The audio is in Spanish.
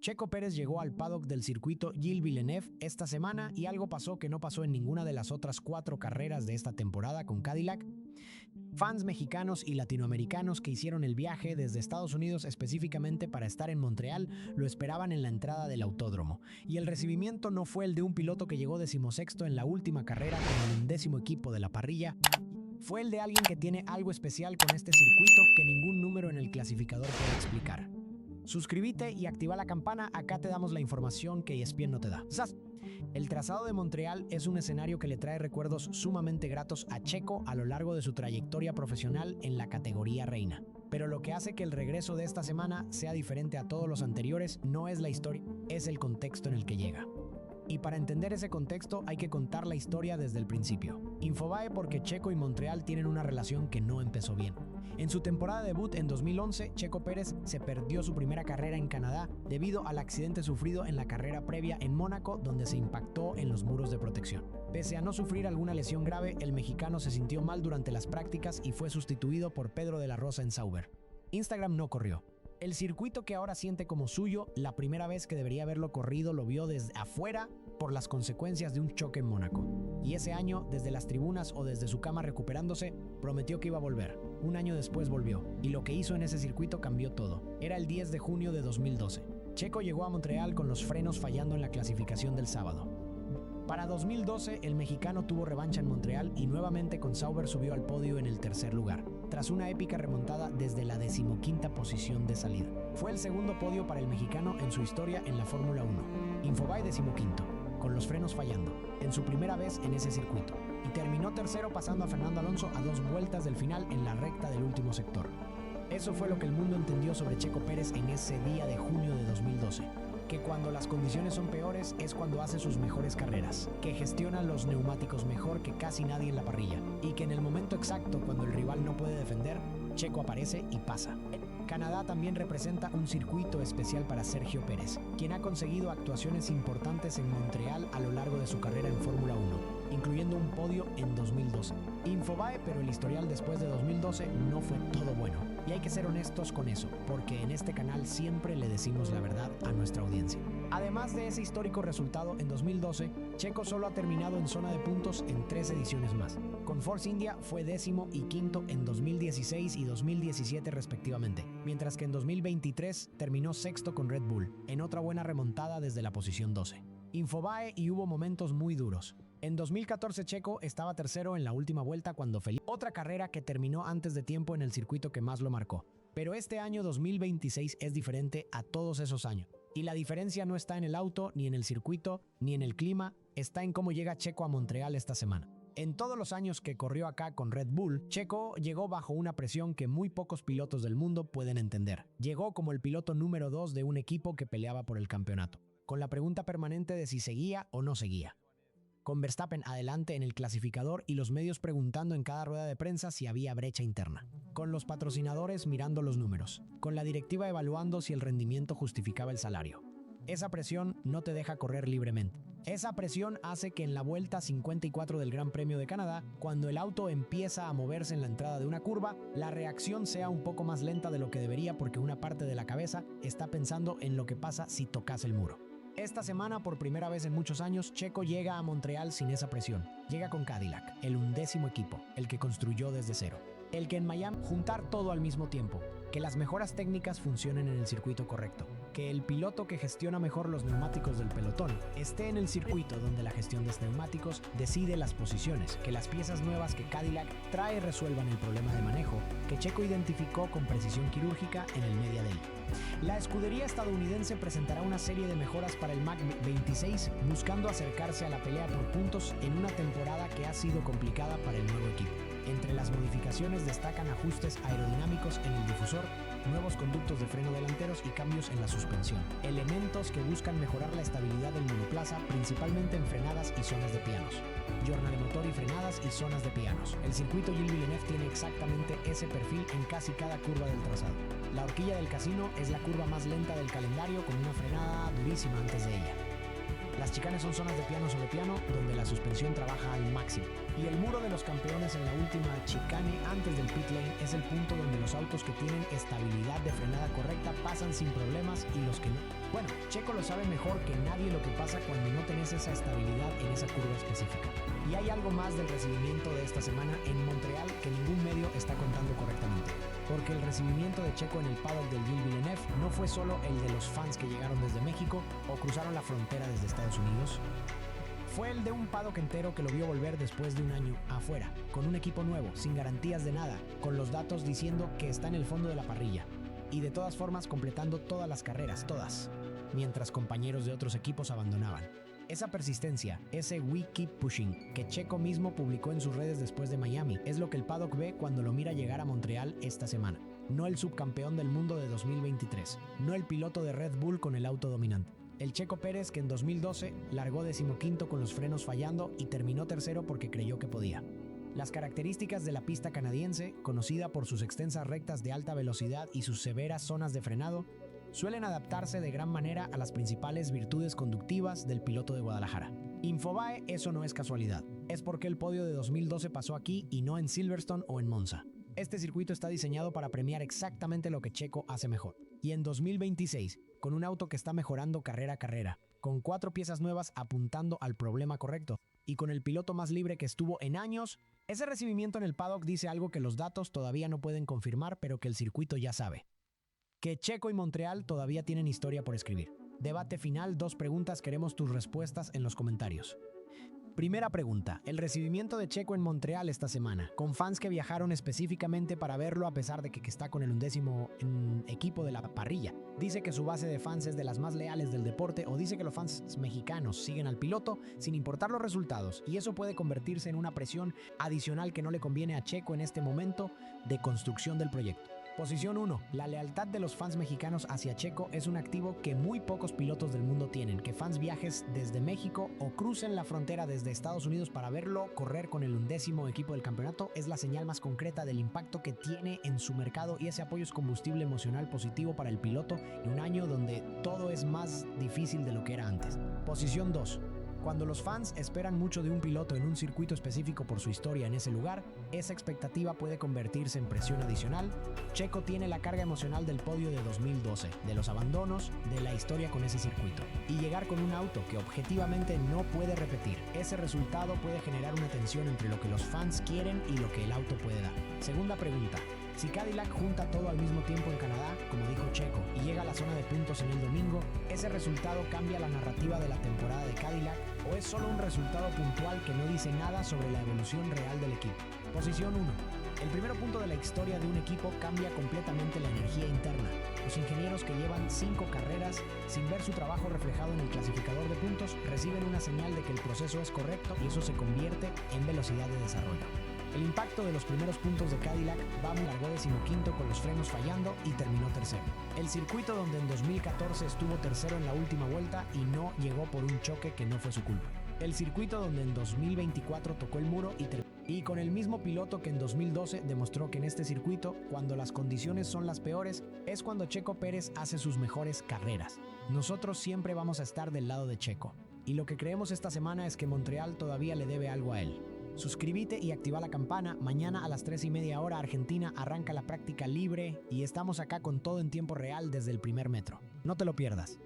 Checo Pérez llegó al paddock del circuito Gilles Villeneuve esta semana y algo pasó que no pasó en ninguna de las otras 4 carreras de esta temporada con Cadillac. Fans mexicanos y latinoamericanos que hicieron el viaje desde Estados Unidos específicamente para estar en Montreal lo esperaban en la entrada del autódromo. Y el recibimiento no fue el de un piloto que llegó 16º en la última carrera con el 11º equipo de la parrilla. Fue el de alguien que tiene algo especial con este circuito que ningún número en el clasificador puede explicar. Suscríbete y activa la campana, acá te damos la información que ESPN no te da. El trazado de Montreal es un escenario que le trae recuerdos sumamente gratos a Checo a lo largo de su trayectoria profesional en la categoría reina. Pero lo que hace que el regreso de esta semana sea diferente a todos los anteriores no es la historia, es el contexto en el que llega. Y para entender ese contexto hay que contar la historia desde el principio. Infobae porque Checo y Montreal tienen una relación que no empezó bien. En su temporada debut en 2011, Checo Pérez se perdió su primera carrera en Canadá debido al accidente sufrido en la carrera previa en Mónaco, donde se impactó en los muros de protección. Pese a no sufrir alguna lesión grave, el mexicano se sintió mal durante las prácticas y fue sustituido por Pedro de la Rosa en Sauber. Instagram no corrió. El circuito que ahora siente como suyo, la primera vez que debería haberlo corrido lo vio desde afuera por las consecuencias de un choque en Mónaco. Y ese año, desde las tribunas o desde su cama recuperándose, prometió que iba a volver. Un año después volvió, y lo que hizo en ese circuito cambió todo. Era el 10 de junio de 2012. Checo llegó a Montreal con los frenos fallando en la clasificación del sábado. Para 2012, el mexicano tuvo revancha en Montreal y nuevamente con Sauber subió al podio en el tercer lugar, tras una épica remontada desde la 15ª posición de salida. Fue el segundo podio para el mexicano en su historia en la Fórmula 1. Infobae 15º, con los frenos fallando, en su primera vez en ese circuito, y terminó tercero pasando a Fernando Alonso a 2 vueltas del final en la recta del último sector. Eso fue lo que el mundo entendió sobre Checo Pérez en ese día de junio de 2012. Que cuando las condiciones son peores es cuando hace sus mejores carreras, que gestiona los neumáticos mejor que casi nadie en la parrilla, y que en el momento exacto cuando el rival no puede defender, Checo aparece y pasa. Canadá también representa un circuito especial para Sergio Pérez, quien ha conseguido actuaciones importantes en Montreal a lo largo de su carrera en Fórmula 1, incluyendo un podio en 2012. Infobae, pero el historial después de 2012 no fue todo bueno. Y hay que ser honestos con eso, porque en este canal siempre le decimos la verdad a nuestra audiencia. Además de ese histórico resultado en 2012, Checo solo ha terminado en zona de puntos en 3 ediciones más. Con Force India fue 10º y 5º en 2016 y 2017 respectivamente, mientras que en 2023 terminó 6º con Red Bull, en otra buena remontada desde la posición 12. Infobae y hubo momentos muy duros. En 2014 Checo estaba tercero en la última vuelta cuando otra carrera que terminó antes de tiempo en el circuito que más lo marcó. Pero este año 2026 es diferente a todos esos años. Y la diferencia no está en el auto, ni en el circuito, ni en el clima, está en cómo llega Checo a Montreal esta semana. En todos los años que corrió acá con Red Bull, Checo llegó bajo una presión que muy pocos pilotos del mundo pueden entender. Llegó como el piloto número 2 de un equipo que peleaba por el campeonato, con la pregunta permanente de si seguía o no seguía. Con Verstappen adelante en el clasificador y los medios preguntando en cada rueda de prensa si había brecha interna. Con los patrocinadores mirando los números. Con la directiva evaluando si el rendimiento justificaba el salario. Esa presión no te deja correr libremente. Esa presión hace que en la vuelta 54 del Gran Premio de Canadá, cuando el auto empieza a moverse en la entrada de una curva, la reacción sea un poco más lenta de lo que debería porque una parte de la cabeza está pensando en lo que pasa si tocas el muro. Esta semana, por primera vez en muchos años, Checo llega a Montreal sin esa presión. Llega con Cadillac, el 11º equipo, el que construyó desde cero. El que en Miami juntar todo al mismo tiempo, que las mejoras técnicas funcionen en el circuito correcto, que el piloto que gestiona mejor los neumáticos del pelotón esté en el circuito donde la gestión de los neumáticos decide las posiciones, que las piezas nuevas que Cadillac trae resuelvan el problema de manejo que Checo identificó con precisión quirúrgica en el Media Day. La escudería estadounidense presentará una serie de mejoras para el Mach 26, buscando acercarse a la pelea por puntos en una temporada que ha sido complicada para el nuevo equipo. Entre las modificaciones destacan ajustes aerodinámicos en el difusor, nuevos conductos de freno delanteros y cambios en la suspensión. Elementos que buscan mejorar la estabilidad del monoplaza, principalmente en frenadas y zonas de pianos. Jornada de motor y frenadas y zonas de pianos. El circuito Gilles Villeneuve tiene exactamente ese perfil en casi cada curva del trazado. La horquilla del casino es la curva más lenta del calendario con una frenada durísima antes de ella. Las chicanes son zonas de piano sobre piano donde la suspensión trabaja al máximo. Y el muro de los campeones en la última chicane antes del pit lane es el punto donde los autos que tienen estabilidad de frenada correcta pasan sin problemas y los que no. Bueno, Checo lo sabe mejor que nadie lo que pasa cuando no tenés esa estabilidad en esa curva específica. Y hay algo más del recibimiento de esta semana en Montreal que ningún medio está contando correctamente. Porque el recibimiento de Checo en el paddock del Gilles Villeneuve no fue solo el de los fans que llegaron desde México o cruzaron la frontera desde Estados Unidos. Fue el de un paddock entero que lo vio volver después de un año afuera, con un equipo nuevo, sin garantías de nada, con los datos diciendo que está en el fondo de la parrilla. Y de todas formas completando todas las carreras, todas, mientras compañeros de otros equipos abandonaban. Esa persistencia, ese "we keep pushing" que Checo mismo publicó en sus redes después de Miami, es lo que el paddock ve cuando lo mira llegar a Montreal esta semana. No el subcampeón del mundo de 2023, no el piloto de Red Bull con el auto dominante. El Checo Pérez que en 2012 largó 15º con los frenos fallando y terminó tercero porque creyó que podía. Las características de la pista canadiense, conocida por sus extensas rectas de alta velocidad y sus severas zonas de frenado, suelen adaptarse de gran manera a las principales virtudes conductivas del piloto de Guadalajara. Infobae, eso no es casualidad. Es porque el podio de 2012 pasó aquí y no en Silverstone o en Monza. Este circuito está diseñado para premiar exactamente lo que Checo hace mejor. Y en 2026, con un auto que está mejorando carrera a carrera, con 4 piezas nuevas apuntando al problema correcto, y con el piloto más libre que estuvo en años, ese recibimiento en el paddock dice algo que los datos todavía no pueden confirmar, pero que el circuito ya sabe. Que Checo y Montreal todavía tienen historia por escribir. Debate final, 2 preguntas, queremos tus respuestas en los comentarios. Primera pregunta, el recibimiento de Checo en Montreal esta semana, con fans que viajaron específicamente para verlo a pesar de que está con el 11º equipo de la parrilla. Dice que su base de fans es de las más leales del deporte o dice que los fans mexicanos siguen al piloto sin importar los resultados y eso puede convertirse en una presión adicional que no le conviene a Checo en este momento de construcción del proyecto. Posición 1. La lealtad de los fans mexicanos hacia Checo es un activo que muy pocos pilotos del mundo tienen. Que fans viajes desde México o crucen la frontera desde Estados Unidos para verlo correr con el 11º equipo del campeonato es la señal más concreta del impacto que tiene en su mercado y ese apoyo es combustible emocional positivo para el piloto en un año donde todo es más difícil de lo que era antes. Posición 2. Cuando los fans esperan mucho de un piloto en un circuito específico por su historia en ese lugar, esa expectativa puede convertirse en presión adicional. Checo tiene la carga emocional del podio de 2012, de los abandonos, de la historia con ese circuito. Y llegar con un auto que objetivamente no puede repetir. Ese resultado puede generar una tensión entre lo que los fans quieren y lo que el auto puede dar. Segunda pregunta. Si Cadillac junta todo al mismo tiempo en Canadá, como dijo Checo, y llega a la zona de puntos en el domingo, ¿ese resultado cambia la narrativa de la temporada de Cadillac o es solo un resultado puntual que no dice nada sobre la evolución real del equipo? Posición 1. El primer punto de la historia de un equipo cambia completamente la energía interna. Los ingenieros que llevan 5 carreras sin ver su trabajo reflejado en el clasificador de puntos reciben una señal de que el proceso es correcto y eso se convierte en velocidad de desarrollo. El impacto de los primeros puntos de Cadillac, Baum largó 15º con los frenos fallando y terminó tercero. El circuito donde en 2014 estuvo tercero en la última vuelta y no llegó por un choque que no fue su culpa. El circuito donde en 2024 tocó el muro y con el mismo piloto que en 2012 demostró que en este circuito, cuando las condiciones son las peores, es cuando Checo Pérez hace sus mejores carreras. Nosotros siempre vamos a estar del lado de Checo. Y lo que creemos esta semana es que Montreal todavía le debe algo a él. Suscríbete y activa la campana. Mañana a las 3:30 horas Argentina arranca la práctica libre y estamos acá con todo en tiempo real desde el primer metro. No te lo pierdas.